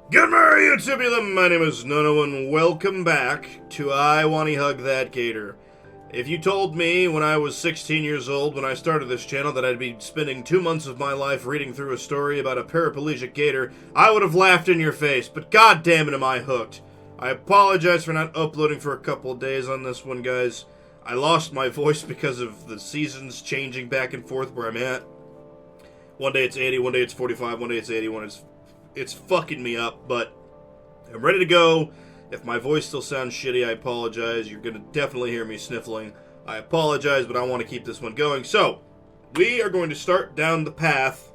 Good morning, you tubulum. My name is NoNo, and welcome back to I Wani Hug That Gator. If you told me when I was 16 years old when I started this channel that I'd be spending 2 months of my life reading through a story about a paraplegic gator, I would have laughed in your face, but god damn it am I hooked. I apologize for not uploading for a couple of days on this one, guys. I lost my voice because of the seasons changing back and forth where I'm at. One day it's 80, one day it's 45, one day it's 80, it's fucking me up, but I'm ready to go. If my voice still sounds shitty, I apologize. You're going to definitely hear me sniffling. I apologize, but I want to keep this one going. So, we are going to start down the path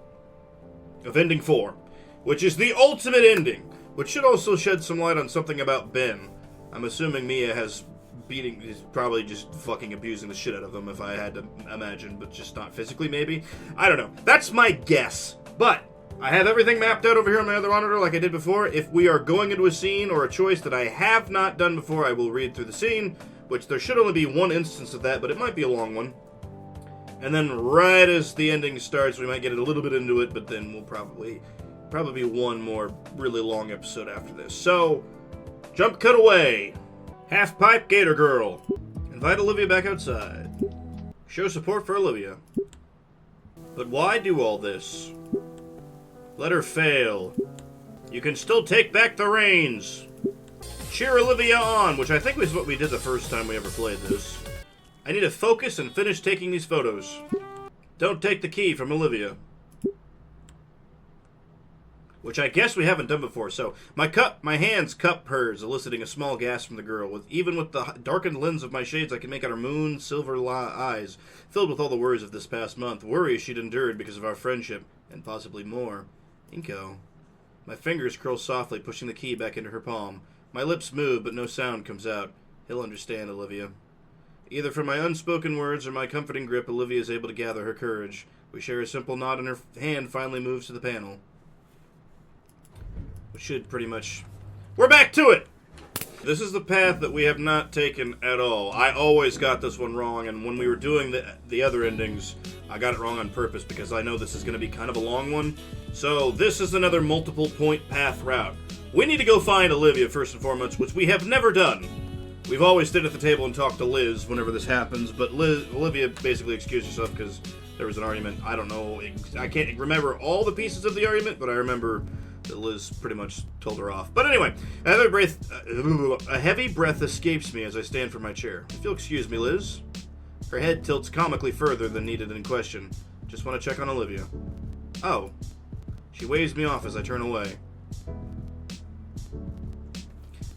of ending 4, which is the ultimate ending, which should also shed some light on something about Ben. I'm assuming Mia is probably just fucking abusing the shit out of him, if I had to imagine, but just not physically, maybe? I don't know. That's my guess. But I have everything mapped out over here on my other monitor like I did before. If we are going into a scene or a choice that I have not done before, I will read through the scene, which there should only be one instance of that, but it might be a long one. And then right as the ending starts, we might get a little bit into it, but then we'll probably be one more really long episode after this. So, jump cut away. Half pipe Gator Girl. Invite Olivia back outside. Show support for Olivia. But why do all this? Let her fail. You can still take back the reins. Cheer Olivia on, which I think was what we did the first time we ever played this. I need to focus and finish taking these photos. Don't take the key from Olivia. Which I guess we haven't done before. So, my hands cup hers, eliciting a small gasp from the girl. Even with the darkened lens of my shades, I can make out her moon silver eyes, filled with all the worries of this past month. Worries she'd endured because of our friendship, and possibly more. INCO. My fingers curl softly, pushing the key back into her palm. My lips move, but no sound comes out. He'll understand, Olivia. Either from my unspoken words or my comforting grip, Olivia is able to gather her courage. We share a simple nod, and her hand finally moves to the panel. We should pretty much... We're back to it! This is the path that we have not taken at all. I always got this one wrong, and when we were doing the other endings, I got it wrong on purpose because I know this is going to be kind of a long one. So this is another multiple point path route. We need to go find Olivia first and foremost, which we have never done. We've always stood at the table and talked to Liz whenever this happens, but Olivia basically excused herself because there was an argument. I don't know. I can't remember all the pieces of the argument, but I remember that Liz pretty much told her off. But anyway, a heavy breath escapes me as I stand from my chair. If you'll excuse me, Liz. Her head tilts comically further than needed in question. Just want to check on Olivia. Oh. She waves me off as I turn away.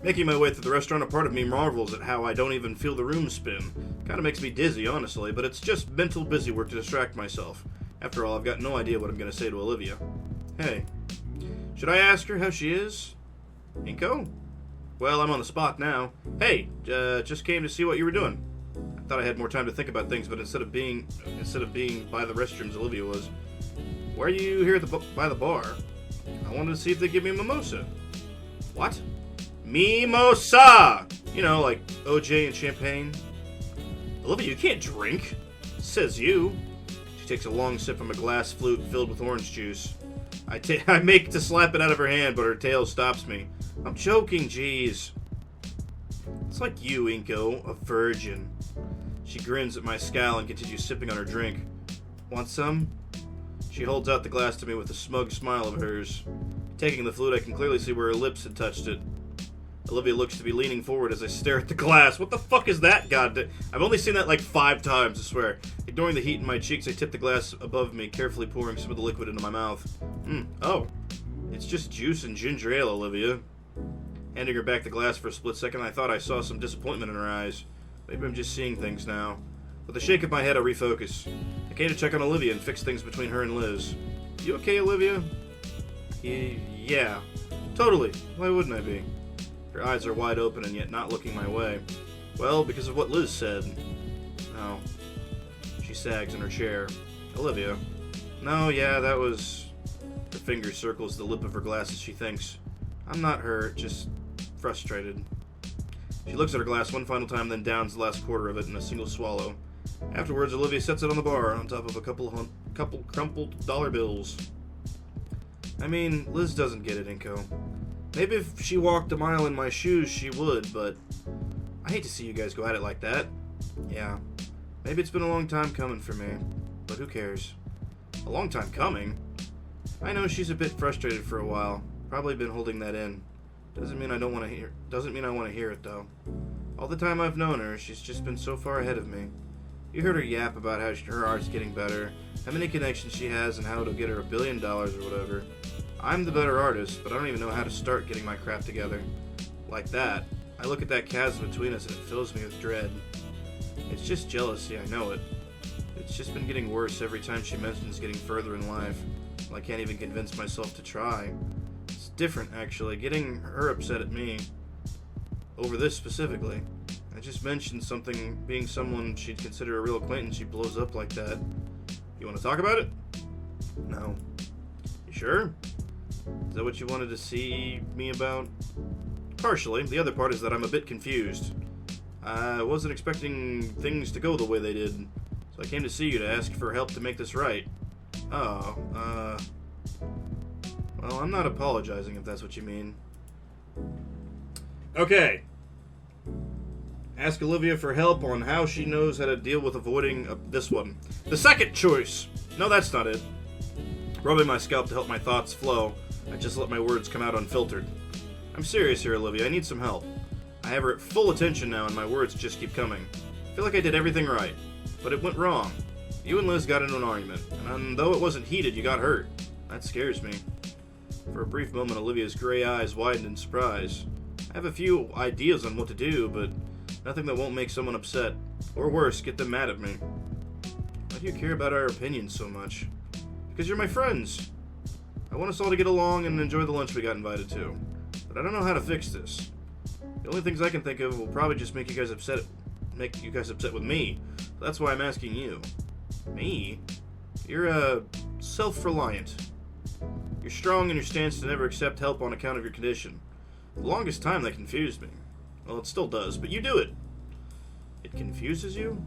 Making my way through the restaurant, a part of me marvels at how I don't even feel the room spin. Kinda makes me dizzy, honestly, but it's just mental busy work to distract myself. After all, I've got no idea what I'm going to say to Olivia. Hey. Should I ask her how she is? INCO? Well, I'm on the spot now. Hey, just came to see what you were doing. I thought I had more time to think about things, but instead of being by the restrooms, Olivia was. Why are you here by the bar? I wanted to see if they give me a mimosa. What? Mimosa! You know, like OJ and champagne. Olivia, you can't drink. Says you. She takes a long sip from a glass flute filled with orange juice. I make to slap it out of her hand, but her tail stops me. I'm joking, jeez. It's like you, INCO, a virgin. She grins at my scowl and continues sipping on her drink. Want some? She holds out the glass to me with a smug smile of hers. Taking the flute, I can clearly see where her lips had touched it. Olivia looks to be leaning forward as I stare at the glass. What the fuck is that, goddamn? I've only seen that like 5 times, I swear. Ignoring the heat in my cheeks, I tip the glass above me, carefully pouring some of the liquid into my mouth. Oh. It's just juice and ginger ale, Olivia. Handing her back the glass for a split second, I thought I saw some disappointment in her eyes. Maybe I'm just seeing things now. With a shake of my head, I refocus. I came to check on Olivia and fix things between her and Liz. You okay, Olivia? Yeah. Totally. Why wouldn't I be? Her eyes are wide open and yet not looking my way. Well, because of what Liz said. No. She sags in her chair. Olivia. No, yeah, that was... Her finger circles the lip of her glass as she thinks. I'm not hurt, just frustrated. She looks at her glass one final time, then downs the last quarter of it in a single swallow. Afterwards, Olivia sets it on the bar on top of a couple crumpled dollar bills. I mean, Liz doesn't get it, INCO. Maybe if she walked a mile in my shoes, she would, but I hate to see you guys go at it like that. Yeah, maybe it's been a long time coming for me, but who cares? A long time coming? I know she's a bit frustrated for a while. Probably been holding that in. Doesn't mean I want to hear it, though. All the time I've known her, she's just been so far ahead of me. You heard her yap about how her art's getting better, how many connections she has, and how it'll get her $1 billion or whatever. I'm the better artist, but I don't even know how to start getting my crap together. Like that, I look at that chasm between us and it fills me with dread. It's just jealousy, I know it. It's just been getting worse every time she mentions getting further in life. Well, I can't even convince myself to try. It's different, actually, getting her upset at me. Over this specifically. I just mentioned something, being someone she'd consider a real acquaintance, she blows up like that. You want to talk about it? No. You sure? Is that what you wanted to see me about? Partially. The other part is that I'm a bit confused. I wasn't expecting things to go the way they did, so I came to see you to ask for help to make this right. Oh, well, I'm not apologizing if that's what you mean. Okay. Ask Olivia for help on how she knows how to deal with avoiding this one. The second choice. No, that's not it. Rubbing my scalp to help my thoughts flow, I just let my words come out unfiltered. I'm serious here, Olivia. I need some help. I have her at full attention now, and my words just keep coming. I feel like I did everything right, but it went wrong. You and Liz got into an argument, and though it wasn't heated, you got hurt. That scares me. For a brief moment, Olivia's gray eyes widened in surprise. I have a few ideas on what to do, but nothing that won't make someone upset, or worse, get them mad at me. Why do you care about our opinions so much? Because you're my friends. I want us all to get along and enjoy the lunch we got invited to, but I don't know how to fix this. The only things I can think of will probably just make you guys upset with me. That's why I'm asking you. Me? You're, self-reliant. You're strong in your stance to never accept help on account of your condition. For the longest time that confused me. Well, it still does, but you do it. It confuses you?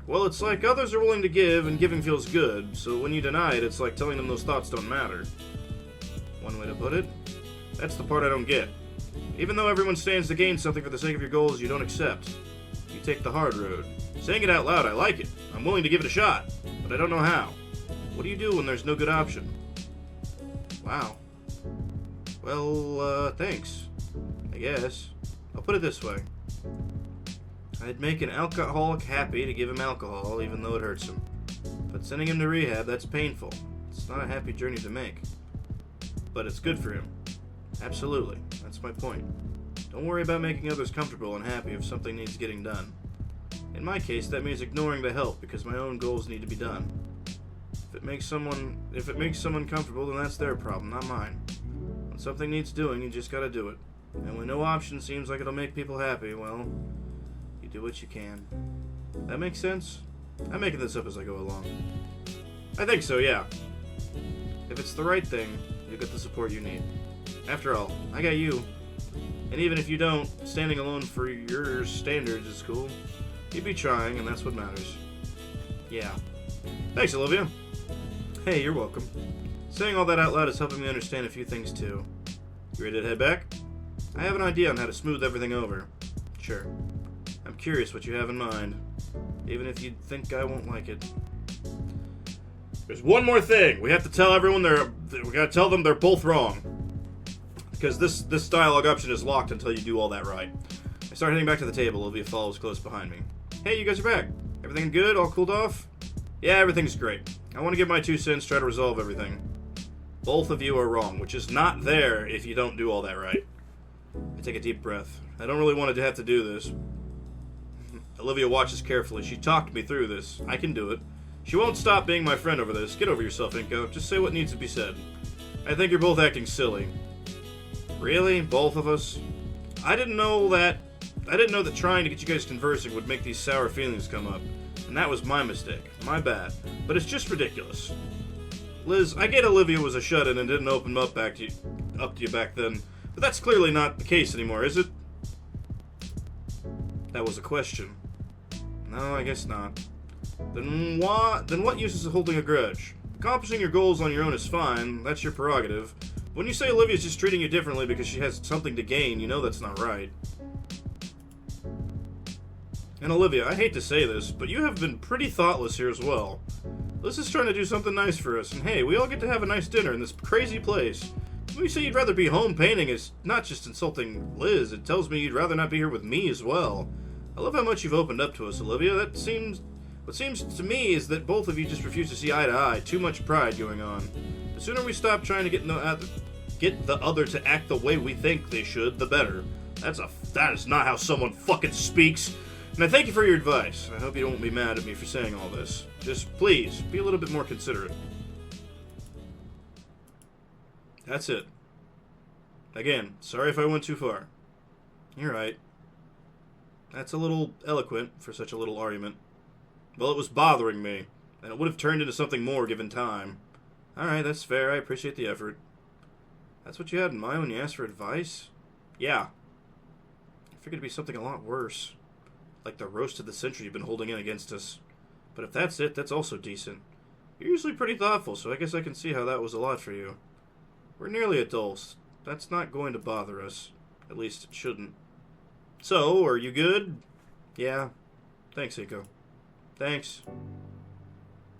Well, it's like others are willing to give, and giving feels good, so when you deny it, it's like telling them those thoughts don't matter. One way to put it. That's the part I don't get. Even though everyone stands to gain something for the sake of your goals, you don't accept. You take the hard road. Saying it out loud, I like it. I'm willing to give it a shot, but I don't know how. What do you do when there's no good option? Wow. Well, thanks. I guess. I'll put it this way. I'd make an alcoholic happy to give him alcohol, even though it hurts him. But sending him to rehab, that's painful. It's not a happy journey to make. But it's good for him. Absolutely. That's my point. Don't worry about making others comfortable and happy if something needs getting done. In my case, that means ignoring the help because my own goals need to be done. If it makes someone comfortable, then that's their problem, not mine. When something needs doing, you just gotta do it. And when no option seems like it'll make people happy, well, you do what you can. That makes sense? I'm making this up as I go along. I think so, yeah. If it's the right thing, you'll get the support you need. After all, I got you. And even if you don't, standing alone for your standards is cool. You'd be trying, and that's what matters. Yeah. Thanks, Olivia. Hey, you're welcome. Saying all that out loud is helping me understand a few things, too. You ready to head back? I have an idea on how to smooth everything over. Sure. I'm curious what you have in mind, even if you think I won't like it. There's one more thing. We have to tell everyone we gotta tell them they're both wrong. Because this dialogue option is locked until you do all that right. I start heading back to the table. Olivia follows close behind me. Hey, you guys are back. Everything good? All cooled off? Yeah, everything's great. I want to give my 2 cents, try to resolve everything. Both of you are wrong, which is not there if you don't do all that right. I take a deep breath. I don't really want to have to do this. Olivia watches carefully. She talked me through this. I can do it. She won't stop being my friend over this. Get over yourself, INCO. Just say what needs to be said. I think you're both acting silly. Really? Both of us? I didn't know that trying to get you guys conversing would make these sour feelings come up. And that was my mistake. My bad. But it's just ridiculous. Liz, I get Olivia was a shut-in and didn't open up to you back then. But that's clearly not the case anymore, is it? That was a question. No, I guess not. Then what use is holding a grudge? accomplishing your goals on your own is fine. That's your prerogative. When you say Olivia's just treating you differently because she has something to gain, you know that's not right. And Olivia, I hate to say this, but you have been pretty thoughtless here as well. Liz is trying to do something nice for us, and hey, we all get to have a nice dinner in this crazy place. When you say you'd rather be home painting, it's not just insulting Liz, it tells me you'd rather not be here with me as well. I love how much you've opened up to us, Olivia. What seems to me is that both of you just refuse to see eye to eye. Too much pride going on. The sooner we stop trying to get the other to act the way we think they should, the better. That is not how someone fucking speaks. And I thank you for your advice. I hope you won't be mad at me for saying all this. Just please, be a little bit more considerate. That's it. Again, sorry if I went too far. You're right. That's a little eloquent for such a little argument. Well, it was bothering me, and it would have turned into something more given time. Alright, that's fair. I appreciate the effort. That's what you had in mind when you asked for advice? Yeah. I figured it'd be something a lot worse. Like the roast of the century you've been holding in against us. But if that's it, that's also decent. You're usually pretty thoughtful, so I guess I can see how that was a lot for you. We're nearly adults. That's not going to bother us. At least it shouldn't. So, are you good? Yeah. Thanks, INCO. Thanks.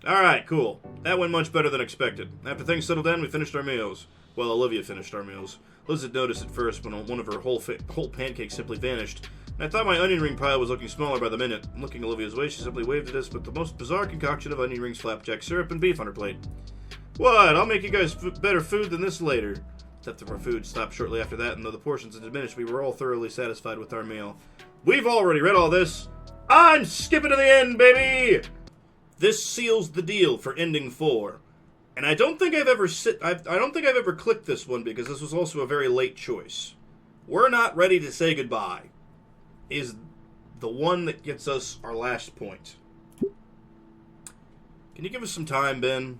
Alright, cool. That went much better than expected. After things settled down, we finished our meals. Well, Olivia finished our meals. Liz had noticed at first when one of her whole pancakes simply vanished. And I thought my onion ring pile was looking smaller by the minute. Looking Olivia's way, she simply waved at us with the most bizarre concoction of onion rings, flapjack syrup, and beef on her plate. What? I'll make you guys better food than this later. Except that our food stopped shortly after that, and though the portions had diminished, we were all thoroughly satisfied with our meal. We've already read all this. I'm skipping to the end, baby! This seals the deal for ending 4. And I don't think I've ever clicked this one because this was also a very late choice. We're not ready to say goodbye is the one that gets us our last point. Can you give us some time, Ben?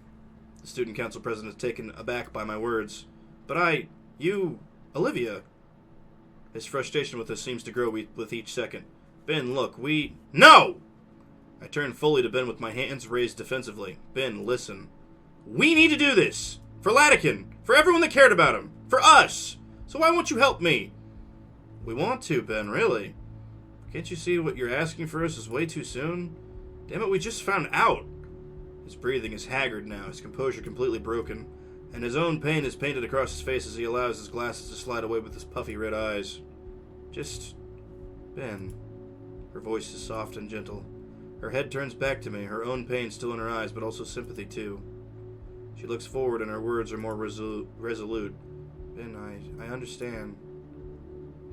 The student council president is taken aback by my words. But Olivia. His frustration with us seems to grow with each second. Ben, look, No! I turn fully to Ben with my hands raised defensively. Ben, listen. We need to do this! For Latican! For everyone that cared about him! For us! So why won't you help me? We want to, Ben, really. Can't you see what you're asking for us is way too soon? Damn it, we just found out. His breathing is haggard now, his composure completely broken, and his own pain is painted across his face as he allows his glasses to slide away with his puffy red eyes. Just... Ben. Her voice is soft and gentle. Her head turns back to me, her own pain still in her eyes, but also sympathy too. She looks forward and her words are more resolute. Ben, I understand.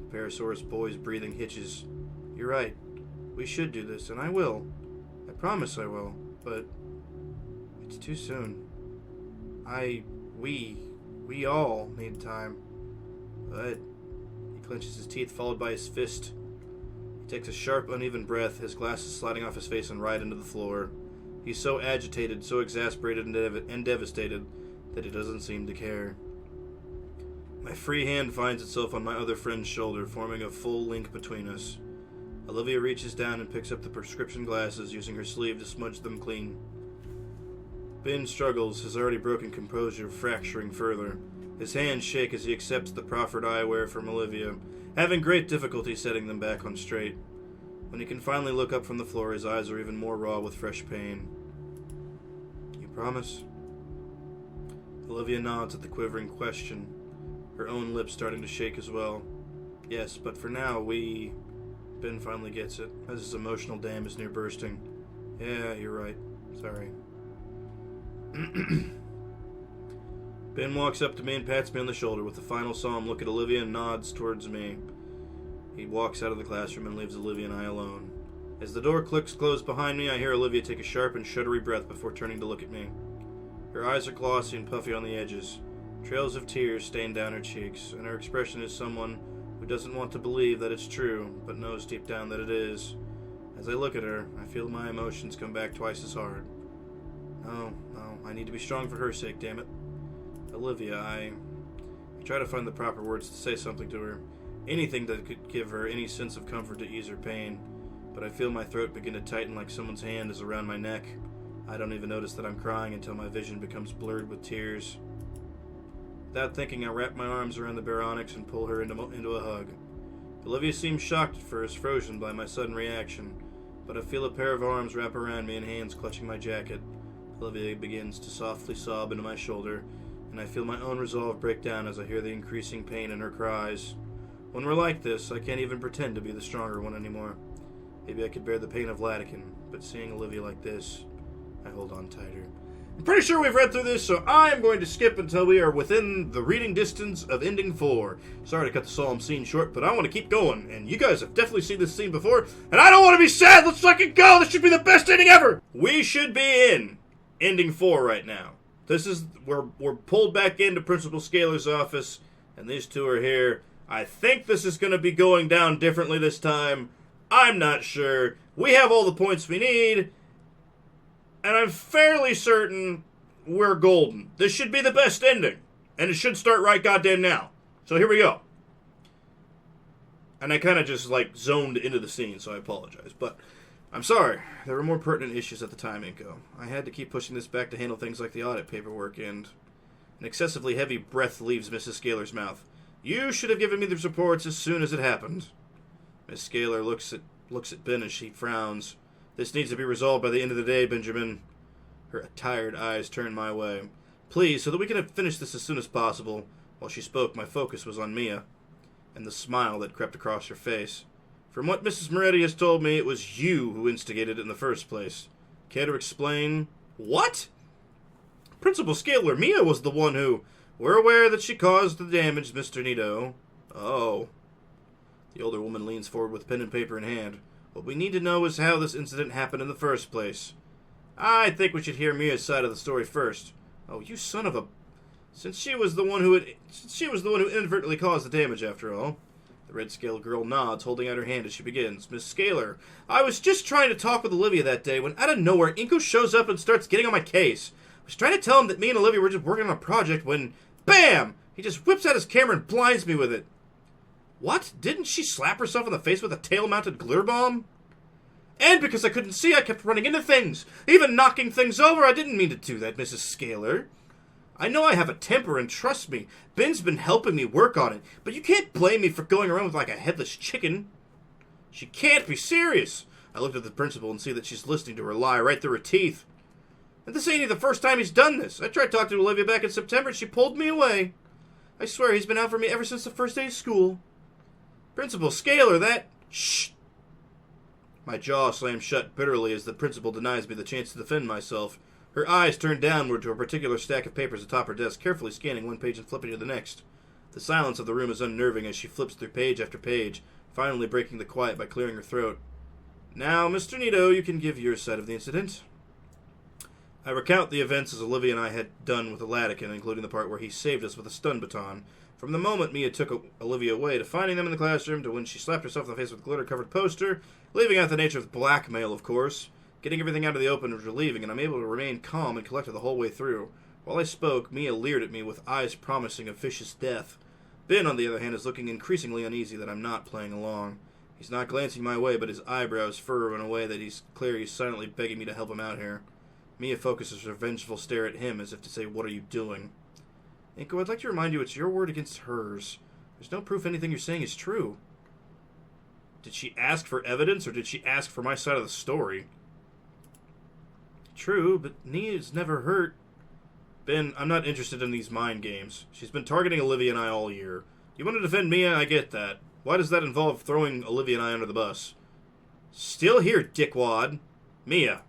The Parasaurus boy's breathing hitches. You're right. We should do this, and I will. I promise I will, but it's too soon. We all need time. But he clenches his teeth, followed by his fist. He takes a sharp, uneven breath, his glasses sliding off his face and right into the floor. He's so agitated, so exasperated and devastated that he doesn't seem to care. My free hand finds itself on my other friend's shoulder, forming a full link between us. Olivia reaches down and picks up the prescription glasses, using her sleeve to smudge them clean. Ben struggles, his already broken composure fracturing further. His hands shake as he accepts the proffered eyewear from Olivia, having great difficulty setting them back on straight. When he can finally look up from the floor, his eyes are even more raw with fresh pain. You promise? Olivia nods at the quivering question, her own lips starting to shake as well. Yes, but for now, Ben finally gets it, as his emotional dam is near bursting. Yeah, you're right. Sorry. Ben walks up to me and pats me on the shoulder with a final solemn look at Olivia and nods towards me. He walks out of the classroom and leaves Olivia and I alone. As the door clicks closed behind me, I hear Olivia take a sharp and shuddery breath before turning to look at me. Her eyes are glossy and puffy on the edges. Trails of tears stain down her cheeks, and her expression is someone who doesn't want to believe that it's true, but knows deep down that it is. As I look at her, I feel my emotions come back twice as hard. No, I need to be strong for her sake, damn it. Olivia, I try to find the proper words to say something to her. Anything that could give her any sense of comfort to ease her pain. But I feel my throat begin to tighten like someone's hand is around my neck. I don't even notice that I'm crying until my vision becomes blurred with tears. Without thinking, I wrap my arms around the Baronix and pull her into a hug. Olivia seems shocked at first, frozen by my sudden reaction, but I feel a pair of arms wrap around me and hands clutching my jacket. Olivia begins to softly sob into my shoulder, and I feel my own resolve break down as I hear the increasing pain in her cries. When we're like this, I can't even pretend to be the stronger one anymore. Maybe I could bear the pain of Latican, but seeing Olivia like this, I hold on tighter. I'm pretty sure we've read through this, so I'm going to skip until we are within the reading distance of ending 4. Sorry to cut the solemn scene short, but I want to keep going, and you guys have definitely seen this scene before, and I don't want to be sad! Let's fucking go! This should be the best ending ever! We should be in ending 4 right now. This is, we're pulled back into Principal Scalar's office, and these two are here. I think this is going to be going down differently this time. I'm not sure. We have all the points we need, and I'm fairly certain we're golden. This should be the best ending, and it should start right goddamn now. So here we go. And I kind of just, zoned into the scene, so I apologize. But I'm sorry. There were more pertinent issues at the time, INCO. I had to keep pushing this back to handle things like the audit paperwork, and an excessively heavy breath leaves Mrs. Scalar's mouth. You should have given me the reports as soon as it happened. Miss Scalar looks at Ben as she frowns. This needs to be resolved by the end of the day, Benjamin. Her tired eyes turn my way. Please, so that we can finish this as soon as possible. While she spoke, my focus was on Mia, and the smile that crept across her face. From what Mrs. Moretti has told me, it was you who instigated it in the first place. Care to explain? What? Principal Scalar, Mia was the one who... We're aware that she caused the damage, Mr. Nito. Oh. The older woman leans forward with pen and paper in hand. What we need to know is how this incident happened in the first place. I think we should hear Mia's side of the story first. Oh, you son of a... Since she was the one who inadvertently caused the damage, after all. The red-scaled girl nods, holding out her hand as she begins. Miss Scalar, I was just trying to talk with Olivia that day when out of nowhere INCO shows up and starts getting on my case. I was trying to tell him that me and Olivia were just working on a project when... BAM! He just whips out his camera and blinds me with it. What? Didn't she slap herself in the face with a tail-mounted glitter bomb? And because I couldn't see, I kept running into things, even knocking things over. I didn't mean to do that, Mrs. Scalar. I know I have a temper, and trust me, Ben's been helping me work on it, but you can't blame me for going around with like a headless chicken. She can't be serious. I looked at the principal and see that she's listening to her lie right through her teeth. And this ain't the first time he's done this. I tried talking to Olivia back in September, and she pulled me away. I swear he's been out for me ever since the first day of school. Principal Scalar, that... Shh! My jaw slams shut bitterly as the principal denies me the chance to defend myself. Her eyes turn downward to a particular stack of papers atop her desk, carefully scanning one page and flipping to the next. The silence of the room is unnerving as she flips through page after page, finally breaking the quiet by clearing her throat. Now, Mr. Nito, you can give your side of the incident. I recount the events as Olivia and I had done with Latican, including the part where he saved us with a stun baton. From the moment Mia took Olivia away, to finding them in the classroom, to when she slapped herself in the face with a glitter-covered poster, leaving out the nature of blackmail, of course. Getting everything out of the open was relieving, and I'm able to remain calm and collected the whole way through. While I spoke, Mia leered at me with eyes promising a vicious death. Ben, on the other hand, is looking increasingly uneasy that I'm not playing along. He's not glancing my way, but his eyebrows furrow in a way that he's silently begging me to help him out here. Mia focuses her vengeful stare at him as if to say, what are you doing? INCO, I'd like to remind you it's your word against hers. There's no proof anything you're saying is true. Did she ask for evidence, or did she ask for my side of the story? True, but Nia's never hurt. Ben, I'm not interested in these mind games. She's been targeting Olivia and I all year. You want to defend Mia? I get that. Why does that involve throwing Olivia and I under the bus? Still here, dickwad. Mia.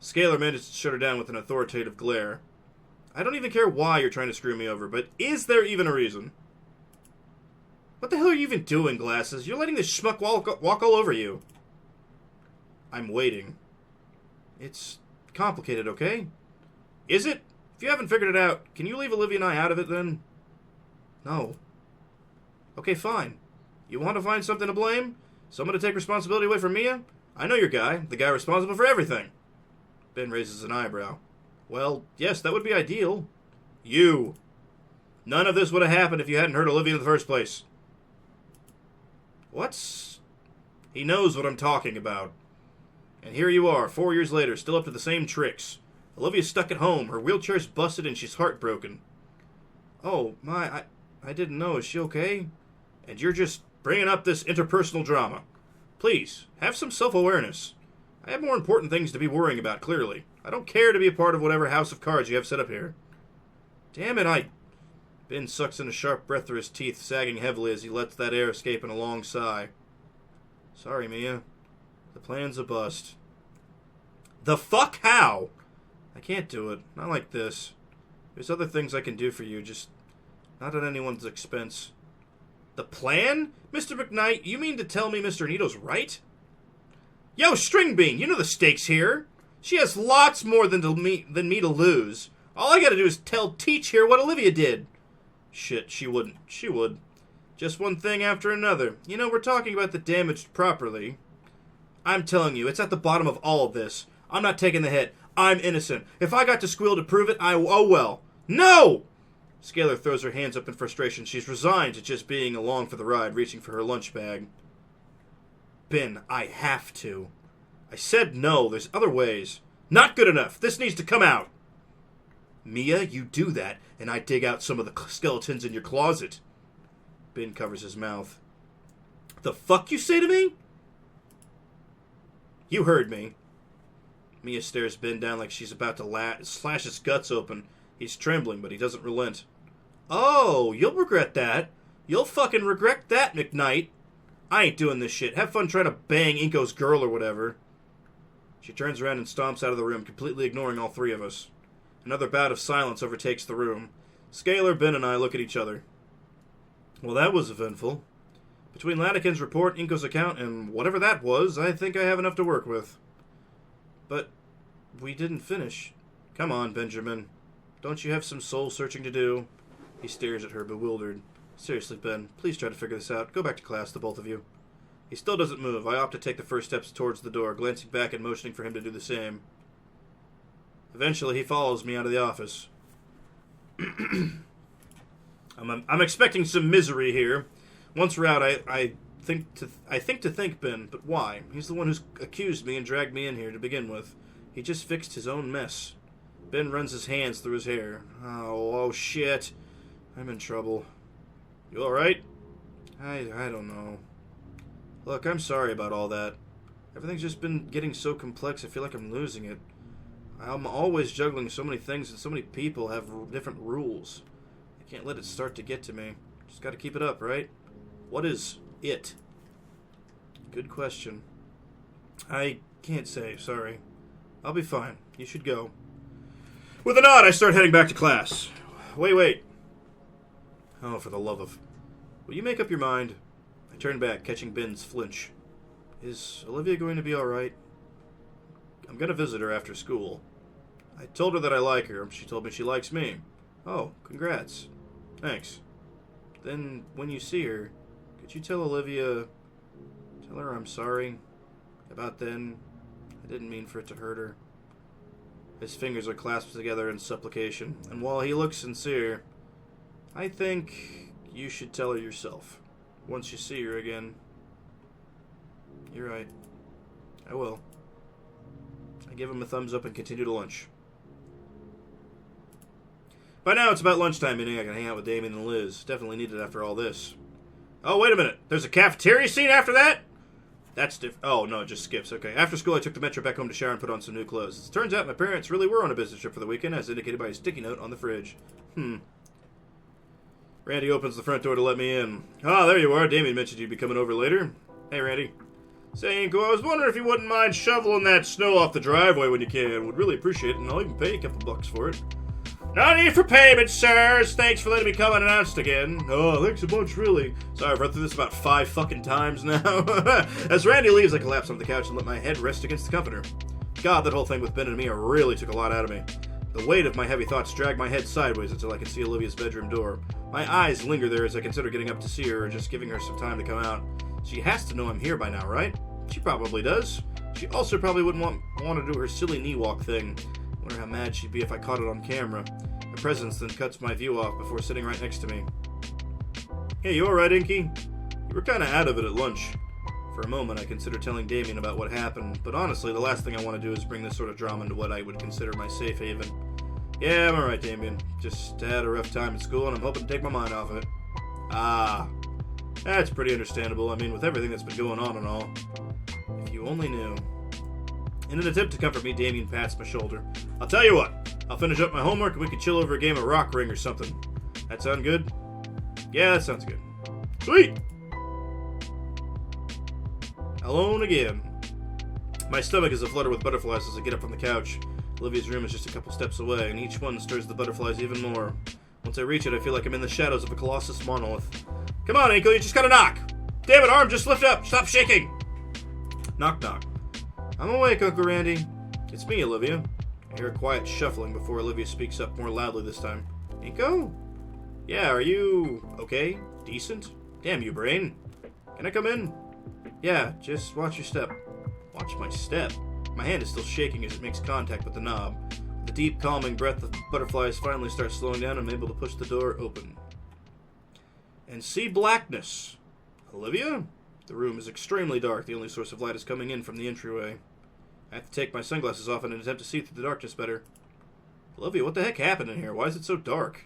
Scalar managed to shut her down with an authoritative glare. I don't even care why you're trying to screw me over, but is there even a reason? What the hell are you even doing, Glasses? You're letting this schmuck walk all over you. I'm waiting. It's complicated, okay? Is it? If you haven't figured it out, can you leave Olivia and I out of it, then? No. Okay, fine. You want to find something to blame? Someone to take responsibility away from Mia? I know your guy, the guy responsible for everything. Ben raises an eyebrow. Well, yes, that would be ideal. You. None of this would have happened if you hadn't hurt Olivia in the first place. What's... He knows what I'm talking about. And here you are, 4 years later, still up to the same tricks. Olivia's stuck at home, her wheelchair's busted, and she's heartbroken. Oh, I didn't know. Is she okay? And you're just bringing up this interpersonal drama. Please, have some self-awareness. I have more important things to be worrying about, clearly. I don't care to be a part of whatever house of cards you have set up here. Damn it, Ben sucks in a sharp breath through his teeth, sagging heavily as he lets that air escape in a long sigh. Sorry, Mia. The plan's a bust. The fuck how? I can't do it. Not like this. There's other things I can do for you, just not at anyone's expense. The plan? Mr. McKnight, you mean to tell me Mr. Nito's right? Yo, String Bean, you know the stakes here. She has lots more than me to lose. All I gotta do is tell Teach here what Olivia did. Shit, she wouldn't. She would. Just one thing after another. You know, we're talking about the damaged property. I'm telling you, it's at the bottom of all of this. I'm not taking the hit. I'm innocent. If I got to squeal to prove it, oh well. No! Scalar throws her hands up in frustration. She's resigned to just being along for the ride, reaching for her lunch bag. Ben, I have to. I said no. There's other ways. Not good enough. This needs to come out. Mia, you do that, and I dig out some of the skeletons in your closet. Ben covers his mouth. The fuck you say to me? You heard me. Mia stares Ben down like she's about to slash his guts open. He's trembling, but he doesn't relent. Oh, you'll regret that. You'll fucking regret that, McKnight. I ain't doing this shit. Have fun trying to bang INCO's girl or whatever. She turns around and stomps out of the room, completely ignoring all three of us. Another bout of silence overtakes the room. Scalar, Ben, and I look at each other. Well, that was eventful. Between Latikin's report, INCO's account, and whatever that was, I think I have enough to work with. But we didn't finish. Come on, Benjamin. Don't you have some soul-searching to do? He stares at her, bewildered. Seriously, Ben, please try to figure this out. Go back to class, the both of you. He still doesn't move. I opt to take the first steps towards the door, glancing back and motioning for him to do the same. Eventually, he follows me out of the office. I'm expecting some misery here. Once we're out, I think to think, Ben, but why? He's the one who's accused me and dragged me in here to begin with. He just fixed his own mess. Ben runs his hands through his hair. Oh shit. I'm in trouble. You alright? I don't know. Look, I'm sorry about all that. Everything's just been getting so complex, I feel like I'm losing it. I'm always juggling so many things, and so many people have different rules. I can't let it start to get to me. Just gotta keep it up, right? What is it? Good question. I can't say, sorry. I'll be fine. You should go. With a nod, I start heading back to class. Wait. Oh, for the love of... Will you make up your mind? I turn back, catching Ben's flinch. Is Olivia going to be alright? I'm going to visit her after school. I told her that I like her. She told me she likes me. Oh, congrats. Thanks. Then, when you see her, could you tell Olivia... Tell her I'm sorry about then. I didn't mean for it to hurt her. His fingers are clasped together in supplication, and while he looks sincere, I think you should tell her yourself, once you see her again. You're right. I will. I give him a thumbs up and continue to lunch. By now it's about lunchtime, meaning I can hang out with Damien and Liz. Definitely needed after all this. Oh, wait a minute. There's a cafeteria scene after that? That's different. Oh, no, it just skips. Okay. After school, I took the metro back home to shower and put on some new clothes. As it turns out, my parents really were on a business trip for the weekend, as indicated by a sticky note on the fridge. Randy opens the front door to let me in. Ah, there you are. Damien mentioned you'd be coming over later. Hey, Randy. Say, INCO, I was wondering if you wouldn't mind shoveling that snow off the driveway when you can. Would really appreciate it, and I'll even pay you a couple bucks for it. No need for payment, sirs. Thanks for letting me come unannounced again. Oh, thanks a bunch, really. Sorry, I've run through this about 5 fucking times now. As Randy leaves, I collapse onto the couch and let my head rest against the comforter. God, that whole thing with Ben and Mia really took a lot out of me. The weight of my heavy thoughts dragged my head sideways until I can see Olivia's bedroom door. My eyes linger there as I consider getting up to see her or just giving her some time to come out. She has to know I'm here by now, right? She probably does. She also probably wouldn't want to do her silly knee walk thing. Wonder how mad she'd be if I caught it on camera. Her presence then cuts my view off before sitting right next to me. Hey, you alright, Inky? You were kinda out of it at lunch. For a moment, I considered telling Damien about what happened, but honestly, the last thing I want to do is bring this sort of drama into what I would consider my safe haven. Yeah, I'm alright, Damien. Just had a rough time at school, and I'm hoping to take my mind off it. Ah, that's pretty understandable. I mean, with everything that's been going on and all. If you only knew. In an attempt to comfort me, Damien pats my shoulder. I'll tell you what. I'll finish up my homework, and we can chill over a game of Rock Ring or something. That sound good? Yeah, that sounds good. Sweet! Alone again. My stomach is aflutter with butterflies as I get up from the couch. Olivia's room is just a couple steps away, and each one stirs the butterflies even more. Once I reach it, I feel like I'm in the shadows of a colossus monolith. Come on, INCO, you just gotta knock! Damn it, arm, just lift up! Stop shaking! Knock, knock. I'm awake, Uncle Randy. It's me, Olivia. I hear a quiet shuffling before Olivia speaks up more loudly this time. INCO? Yeah, are you okay? Decent? Damn you, brain. Can I come in? Yeah, just watch your step. Watch my step? My hand is still shaking as it makes contact with the knob. The deep, calming breath of butterflies finally starts slowing down, and I'm able to push the door open. And see blackness. Olivia? The room is extremely dark. The only source of light is coming in from the entryway. I have to take my sunglasses off in an attempt to see through the darkness better. Olivia, what the heck happened in here? Why is it so dark?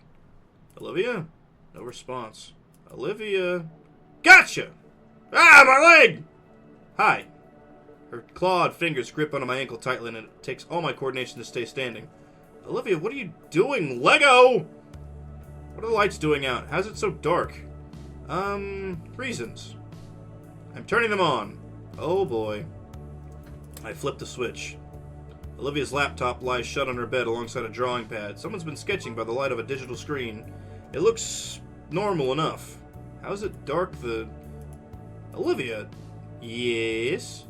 Olivia? No response. Olivia? Gotcha! Ah, my leg! Hi. Her clawed fingers grip onto my ankle tightly, and it takes all my coordination to stay standing. Olivia, what are you doing? Lego! What are the lights doing out? How's it so dark? Reasons. I'm turning them on. Oh boy. I flip the switch. Olivia's laptop lies shut on her bed alongside a drawing pad. Someone's been sketching by the light of a digital screen. It looks normal enough. How is it dark Olivia? Yes?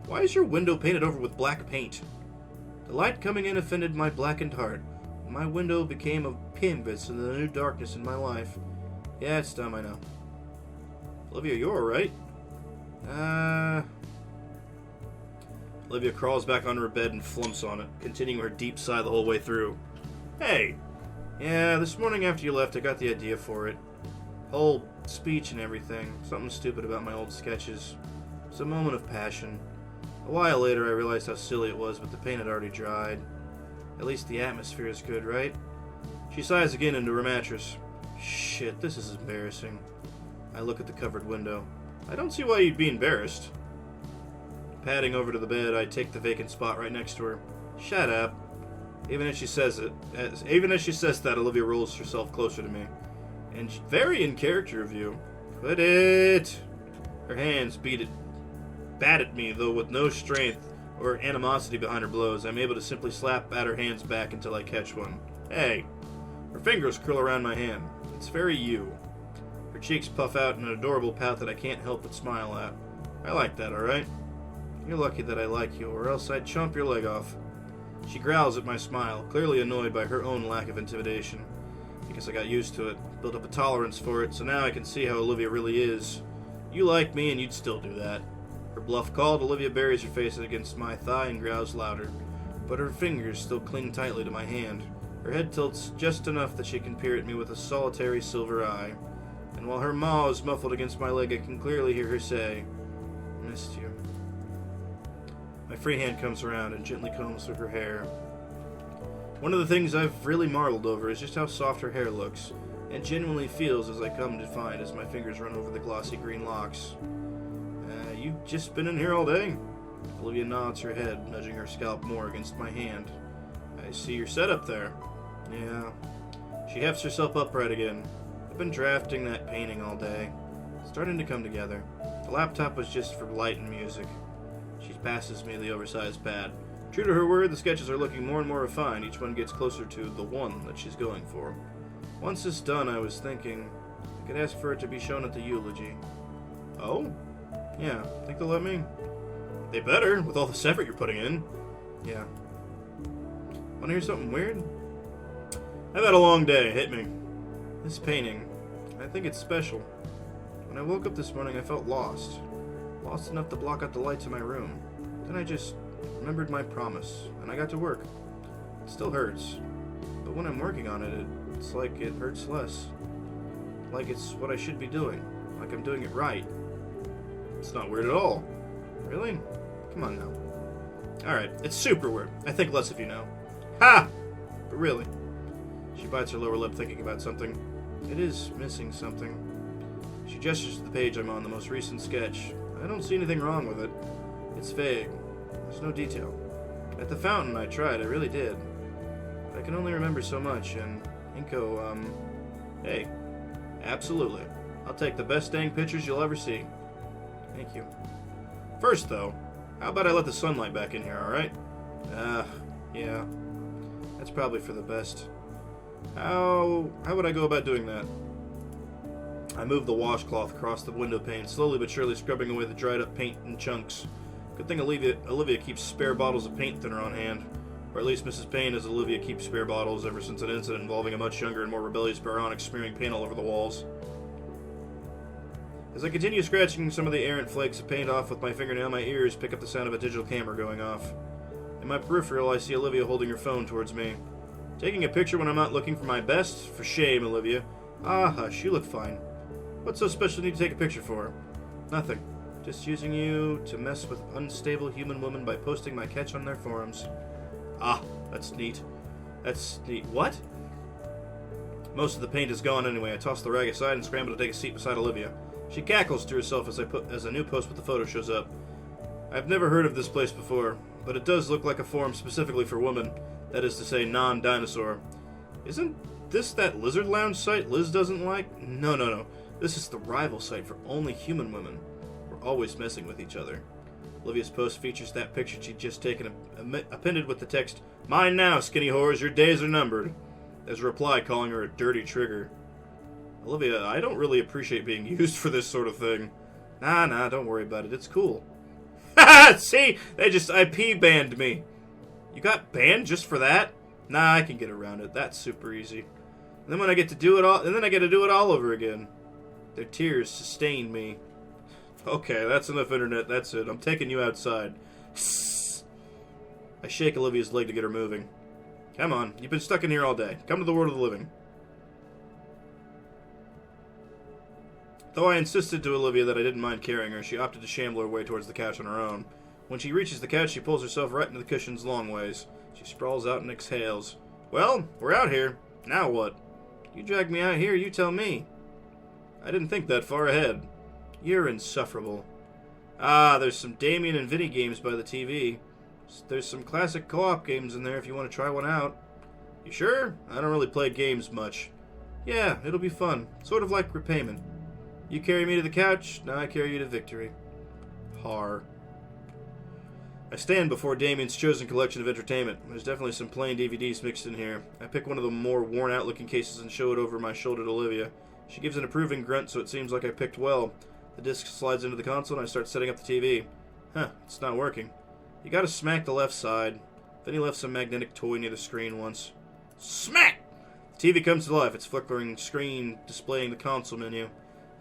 Why is your window painted over with black paint? The light coming in offended my blackened heart. My window became a canvas in the new darkness in my life. Yeah, it's dumb, I know. Olivia, you alright? Olivia crawls back onto her bed and flumps on it, continuing her deep sigh the whole way through. Hey! Yeah, this morning after you left, I got the idea for it. Whole speech and everything. Something stupid about my old sketches. It was a moment of passion. A while later, I realized how silly it was, but the paint had already dried. At least the atmosphere is good, right? She sighs again into her mattress. Shit, this is embarrassing. I look at the covered window. I don't see why you'd be embarrassed. Padding over to the bed, I take the vacant spot right next to her. Shut up. Even as she says that, Olivia rolls herself closer to me. And very in character of you. Quit it. Her hands bat at me, though with no strength or animosity behind her blows. I'm able to simply slap at her hands back until I catch one. Hey. Her fingers curl around my hand. It's very you. Her cheeks puff out in an adorable pout that I can't help but smile at. I like that, alright? You're lucky that I like you, or else I'd chomp your leg off. She growls at my smile, clearly annoyed by her own lack of intimidation. I guess I got used to it, built up a tolerance for it, so now I can see how Olivia really is. You like me, and you'd still do that. Her bluff called, Olivia buries her face against my thigh and growls louder, but her fingers still cling tightly to my hand. Her head tilts just enough that she can peer at me with a solitary silver eye, and while her maw is muffled against my leg, I can clearly hear her say, "Missed you." My free hand comes around and gently combs through her hair. One of the things I've really marveled over is just how soft her hair looks, and genuinely feels as I come to find as my fingers run over the glossy green locks. You just been in here all day? Olivia nods her head, nudging her scalp more against my hand. I see your setup there. Yeah. She hefts herself upright again. I've been drafting that painting all day. It's starting to come together. The laptop was just for light and music. She passes me the oversized pad. True to her word, the sketches are looking more and more refined. Each one gets closer to the one that she's going for. Once it's done, I was thinking I could ask for it to be shown at the eulogy. Oh? Yeah, think they'll let me? They better, with all this effort you're putting in. Yeah. Wanna hear something weird? I've had a long day, hit me. This painting, I think it's special. When I woke up this morning, I felt lost. Lost enough to block out the lights in my room. Then I just remembered my promise, and I got to work. It still hurts, but when I'm working on it, it's like it hurts less. Like it's what I should be doing. Like I'm doing it right. It's not weird at all. Really? Come on now. Alright, it's super weird. I think less of you know. Ha! But really. She bites her lower lip thinking about something. It is missing something. She gestures to the page I'm on, the most recent sketch. I don't see anything wrong with it. It's vague. There's no detail. At the fountain, I tried. I really did. I can only remember so much, and INCO, hey, absolutely. I'll take the best dang pictures you'll ever see. Thank you. First, though, how about I let the sunlight back in here, alright? Yeah. That's probably for the best. How would I go about doing that? I moved the washcloth across the window pane, slowly but surely scrubbing away the dried up paint in chunks. Good thing Olivia keeps spare bottles of paint thinner on hand. Or at least Mrs. Payne, as Olivia keeps spare bottles ever since an incident involving a much younger and more rebellious Baronic smearing paint all over the walls. As I continue scratching some of the errant flakes of paint off with my fingernail, my ears pick up the sound of a digital camera going off. In my peripheral, I see Olivia holding her phone towards me. Taking a picture when I'm not looking for my best? For shame, Olivia. Ah, hush, you look fine. What's so special you need to take a picture for? Nothing. Just using you to mess with unstable human women by posting my catch on their forums. Ah, that's neat. That's neat. What? Most of the paint is gone anyway. I toss the rag aside and scramble to take a seat beside Olivia. She cackles to herself as a new post with the photo shows up. I've never heard of this place before, but it does look like a forum specifically for women. That is to say, non-dinosaur. Isn't this that lizard lounge site Liz doesn't like? No. This is the rival site for only human women. We're always messing with each other. Olivia's post features that picture she'd just taken, appended with the text, "Mine now, skinny whores, your days are numbered." There's a reply calling her a dirty trigger. Olivia, I don't really appreciate being used for this sort of thing. Nah, don't worry about it. It's cool. Ha! See? They just IP banned me. You got banned just for that? Nah, I can get around it. That's super easy. And then I get to do it all over again. Their tears sustain me. Okay, that's enough internet. That's it. I'm taking you outside. I shake Olivia's leg to get her moving. Come on, you've been stuck in here all day. Come to the world of the living. Though I insisted to Olivia that I didn't mind carrying her, she opted to shamble her way towards the couch on her own. When she reaches the couch, she pulls herself right into the cushions long ways. She sprawls out and exhales. Well, we're out here. Now what? You dragged me out here, you tell me. I didn't think that far ahead. You're insufferable. Ah, there's some Damien and Vinny games by the TV. There's some classic co-op games in there if you want to try one out. You sure? I don't really play games much. Yeah, it'll be fun. Sort of like repayment. You carry me to the couch, now I carry you to victory. Har. I stand before Damien's chosen collection of entertainment. There's definitely some plain DVDs mixed in here. I pick one of the more worn-out looking cases and show it over my shoulder to Olivia. She gives an approving grunt, so it seems like I picked well. The disc slides into the console and I start setting up the TV. Huh, it's not working. You gotta smack the left side. Then he left some magnetic toy near the screen once. Smack! The TV comes to life, its flickering screen displaying the console menu.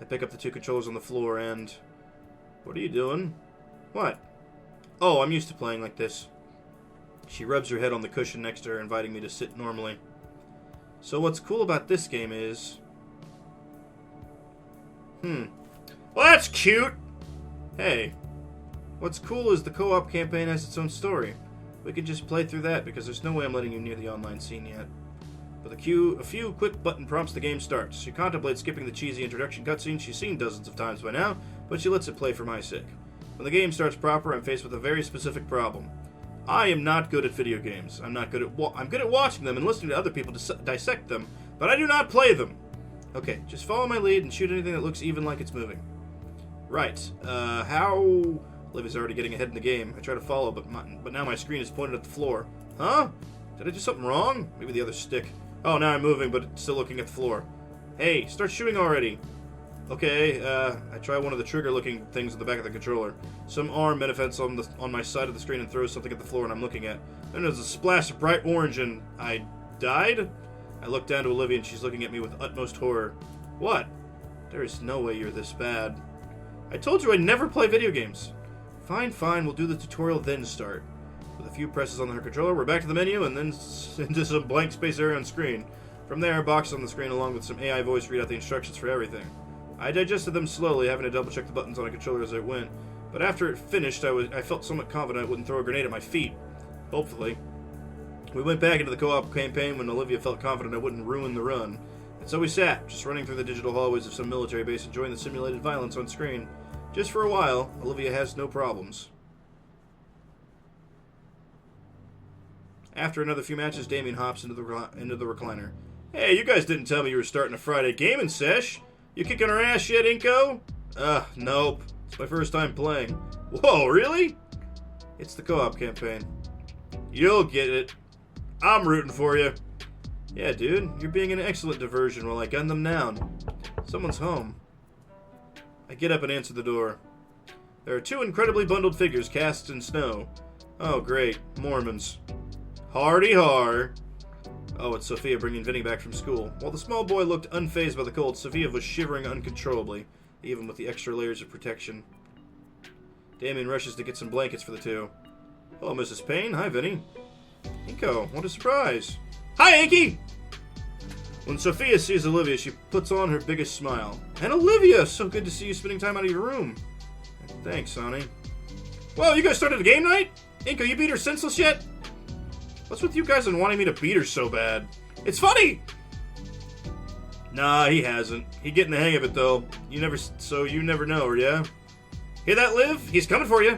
I pick up the two controllers on the floor and... What are you doing? What? Oh, I'm used to playing like this. She rubs her head on the cushion next to her, inviting me to sit normally. So what's cool about this game is... Well, that's cute! Hey. What's cool is the co-op campaign has its own story. We could just play through that, because there's no way I'm letting you near the online scene yet. With a few quick button prompts, the game starts. She contemplates skipping the cheesy introduction cutscene she's seen dozens of times by now, but she lets it play for my sake. When the game starts proper, I'm faced with a very specific problem. I am not good at video games. I'm good at watching them and listening to other people dissect them, but I do not play them. Okay, just follow my lead and shoot anything that looks even like it's moving. Right. How... Olivia's already getting ahead in the game. I try to follow, but now my screen is pointed at the floor. Huh? Did I do something wrong? Maybe the other stick. Oh, now I'm moving, but still looking at the floor. Hey, start shooting already. Okay, I try one of the trigger-looking things at the back of the controller. Some arm manifests on my side of the screen and throws something at the floor, and I'm looking at. Then there's a splash of bright orange, and I died? I look down to Olivia, and she's looking at me with utmost horror. What? There is no way you're this bad. I told you I'd never play video games. Fine, we'll do the tutorial then start. With a few presses on her controller, we're back to the menu, and then into some blank space area on screen. From there, a box on the screen along with some AI voice read out the instructions for everything. I digested them slowly, having to double-check the buttons on a controller as I went. But after it finished, I felt somewhat confident I wouldn't throw a grenade at my feet. Hopefully. We went back into the co-op campaign when Olivia felt confident I wouldn't ruin the run. And so we sat, just running through the digital hallways of some military base, enjoying the simulated violence on screen. Just for a while, Olivia has no problems. After another few matches, Damien hops into the recliner. Hey, you guys didn't tell me you were starting a Friday gaming sesh. You kicking our ass yet, INCO? Nope. It's my first time playing. Whoa, really? It's the co-op campaign. You'll get it. I'm rooting for you. Yeah, dude, you're being an excellent diversion while I gun them down. Someone's home. I get up and answer the door. There are two incredibly bundled figures cast in snow. Oh, great. Mormons. Hardy har. Oh, it's Sophia bringing Vinny back from school. While the small boy looked unfazed by the cold, Sophia was shivering uncontrollably, even with the extra layers of protection. Damien rushes to get some blankets for the two. Hello, Mrs. Payne. Hi, Vinny. INCO, what a surprise. Hi, Inky! When Sophia sees Olivia, she puts on her biggest smile. And Olivia! So good to see you spending time out of your room. Thanks, honey. Whoa, you guys started a game night? INCO, you beat her senseless yet? What's with you guys and wanting me to beat her so bad? It's funny! Nah, he hasn't. He getting the hang of it, though. You never know, yeah? Hear that, Liv? He's coming for you.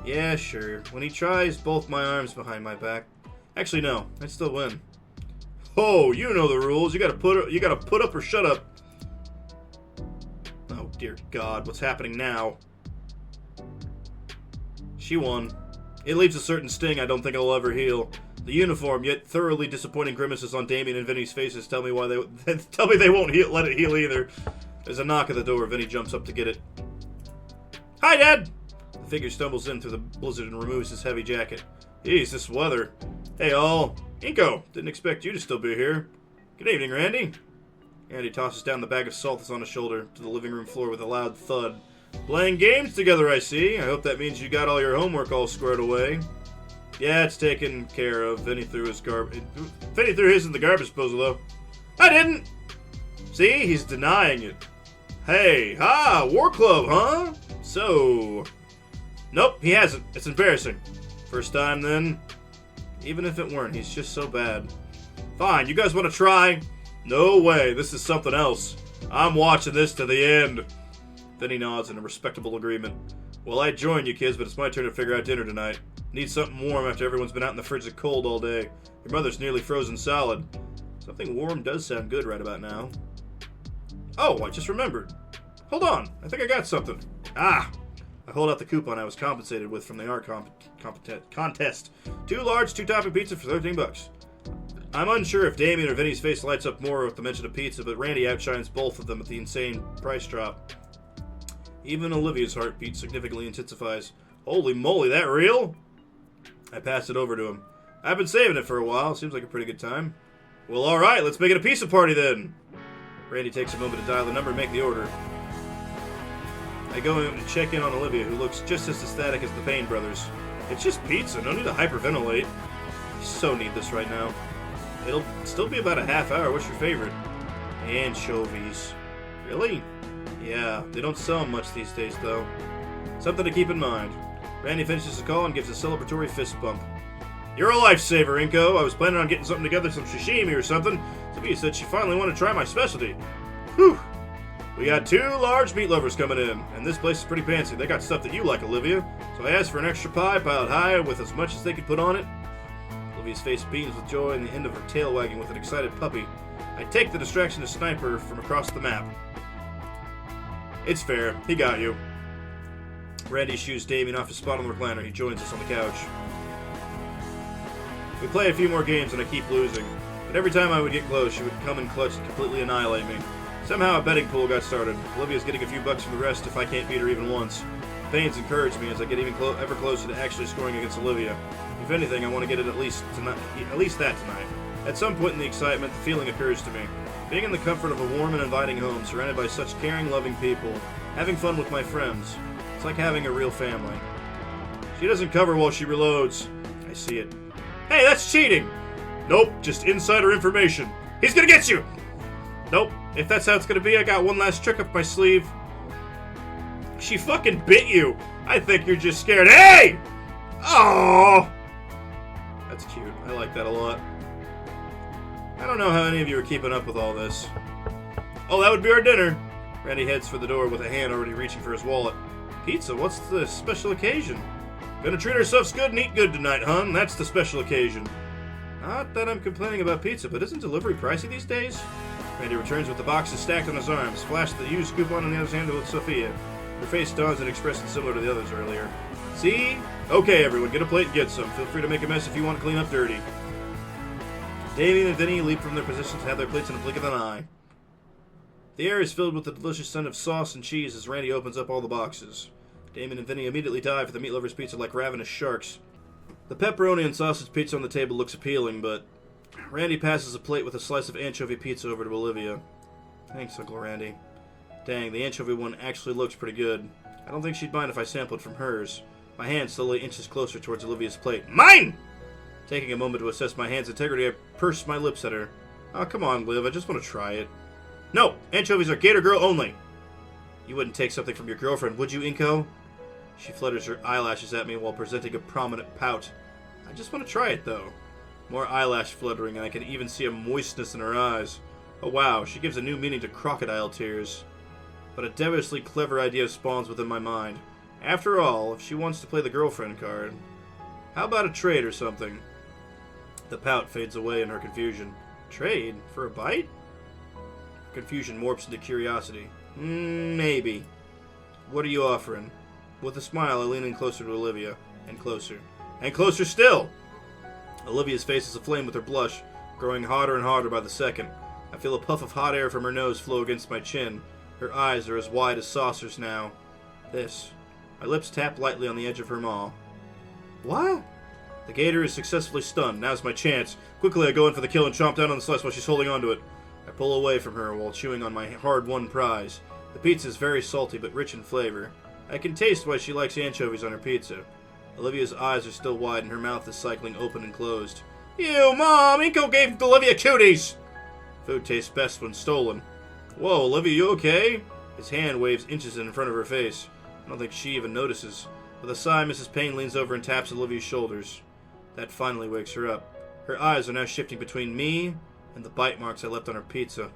Yeah, sure. When he tries both my arms behind my back. Actually, no. I still win. Oh, you know the rules. You gotta put up or shut up. Oh, dear God. What's happening now? She won. It leaves a certain sting I don't think I'll ever heal. The uniform, yet thoroughly disappointing grimaces on Damien and Vinny's faces tell me they won't let it heal either. There's a knock at the door. Vinny jumps up to get it. Hi, Dad! The figure stumbles in through the blizzard and removes his heavy jacket. Jeez, this weather. Hey, all. INCO, didn't expect you to still be here. Good evening, Randy. Randy tosses down the bag of salt that's on his shoulder to the living room floor with a loud thud. Playing games together, I see. I hope that means you got all your homework all squared away. Yeah, it's taken care of. Vinny threw his in the garbage disposal, though. I didn't! See? He's denying it. Hey, War Club, huh? So... Nope, he hasn't. It's embarrassing. First time, then? Even if it weren't, he's just so bad. Fine, you guys want to try? No way, this is something else. I'm watching this to the end. Then he nods in a respectable agreement. Well, I'd join you kids, but it's my turn to figure out dinner tonight. Need something warm after everyone's been out in the frigid cold all day. Your mother's nearly frozen solid. Something warm does sound good right about now. Oh, I just remembered. Hold on, I think I got something. I hold out the coupon I was compensated with from the art contest. 2 large, 2-topping pizza for $13. I'm unsure if Damien or Vinny's face lights up more with the mention of pizza, but Randy outshines both of them at the insane price drop. Even Olivia's heartbeat significantly intensifies. Holy moly, that real? I pass it over to him. I've been saving it for a while. Seems like a pretty good time. Well, alright, let's make it a pizza party then. Randy takes a moment to dial the number and make the order. I go in and check in on Olivia, who looks just as ecstatic as the Payne brothers. It's just pizza, no need to hyperventilate. I so need this right now. It'll still be about a half hour. What's your favorite? Anchovies. Really? Yeah, they don't sell much these days, though. Something to keep in mind. Randy finishes the call and gives a celebratory fist bump. You're a lifesaver, INCO. I was planning on getting something together, some sashimi or something. Sophia said she finally wanted to try my specialty. Whew. We got 2 large meat lovers coming in, and this place is pretty fancy. They got stuff that you like, Olivia. So I asked for an extra pie piled high with as much as they could put on it. Olivia's face beams with joy and the end of her tail wagging with an excited puppy. I take the distraction to sniper from across the map. It's fair. He got you. Randy shoos Damien off his spot on the recliner. He joins us on the couch. We play a few more games and I keep losing. But every time I would get close, she would come in clutch and completely annihilate me. Somehow a betting pool got started. Olivia's getting a few bucks from the rest if I can't beat her even once. Pains encourage me as I get even ever closer to actually scoring against Olivia. If anything, I want to get it at least that tonight. At some point in the excitement, the feeling occurs to me. Being in the comfort of a warm and inviting home, surrounded by such caring, loving people, having fun with my friends, it's like having a real family. She doesn't cover while she reloads. I see it. Hey, that's cheating! Nope, just insider information. He's gonna get you! Nope, If that's how it's gonna be, I got one last trick up my sleeve. She fucking bit you. I think you're just scared. Hey! Oh, that's cute. I like that a lot. I don't know how any of you are keeping up with all this. Oh, that would be our dinner. Randy heads for the door with a hand already reaching for his wallet. Pizza? What's the special occasion? Gonna treat ourselves good and eat good tonight, hon. That's the special occasion. Not that I'm complaining about pizza, but isn't delivery pricey these days? Randy returns with the boxes stacked on his arms. Flash the used coupon on the other hand with Sophia. Her face dawns an expression similar to the others earlier. See? Okay, everyone, get a plate and get some. Feel free to make a mess if you want to clean up dirty. Damien and Vinny leap from their positions to have their plates in a blink of an eye. The air is filled with the delicious scent of sauce and cheese as Randy opens up all the boxes. Damien and Vinny immediately dive for the meat lover's pizza like ravenous sharks. The pepperoni and sausage pizza on the table looks appealing, but Randy passes a plate with a slice of anchovy pizza over to Olivia. Thanks, Uncle Randy. Dang, the anchovy one actually looks pretty good. I don't think she'd mind if I sampled from hers. My hand slowly inches closer towards Olivia's plate. Mine! Taking a moment to assess my hand's integrity, I pursed my lips at her. Oh, come on, Liv, I just want to try it. No! Anchovies are Gator Girl only! You wouldn't take something from your girlfriend, would you, INCO? She flutters her eyelashes at me while presenting a prominent pout. I just want to try it, though. More eyelash fluttering, and I can even see a moistness in her eyes. Oh wow, she gives a new meaning to crocodile tears. But a devilishly clever idea spawns within my mind. After all, if she wants to play the girlfriend card, how about a trade or something? The pout fades away in her confusion. Trade? For a bite? Her confusion morphs into curiosity. Maybe. What are you offering? With a smile, I lean in closer to Olivia. And closer. And closer still! Olivia's face is aflame with her blush, growing hotter and hotter by the second. I feel a puff of hot air from her nose flow against my chin. Her eyes are as wide as saucers now. This. My lips tap lightly on the edge of her maw. What? The gator is successfully stunned. Now's my chance. Quickly, I go in for the kill and chomp down on the slice while she's holding onto it. I pull away from her while chewing on my hard-won prize. The pizza is very salty but rich in flavor. I can taste why she likes anchovies on her pizza. Olivia's eyes are still wide and her mouth is cycling open and closed. Ew, Mom! INCO gave Olivia cuties! Food tastes best when stolen. Whoa, Olivia, you okay? His hand waves inches in front of her face. I don't think she even notices. With a sigh, Mrs. Payne leans over and taps Olivia's shoulders. That finally wakes her up. Her eyes are now shifting between me and the bite marks I left on her pizza.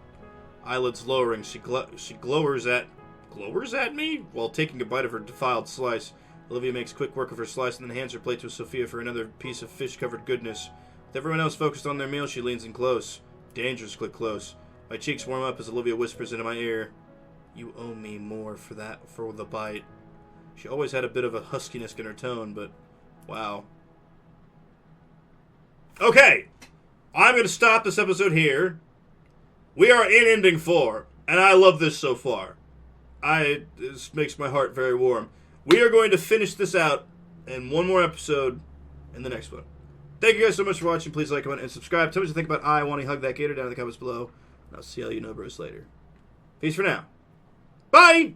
Eyelids lowering, she glowers at me while taking a bite of her defiled slice. Olivia makes quick work of her slice and then hands her plate to Sophia for another piece of fish-covered goodness. With everyone else focused on their meal, she leans in close. Dangerously close. My cheeks warm up as Olivia whispers into my ear, "You owe me more for the bite." She always had a bit of a huskiness in her tone, but wow. Okay, I'm going to stop this episode here. We are in Ending 4, and I love this so far. This makes my heart very warm. We are going to finish this out in one more episode in the next one. Thank you guys so much for watching. Please like, comment, and subscribe. Tell me what you think about I Wani Hug That Gator down in the comments below. And I'll see all you no bros later. Peace for now. Bye!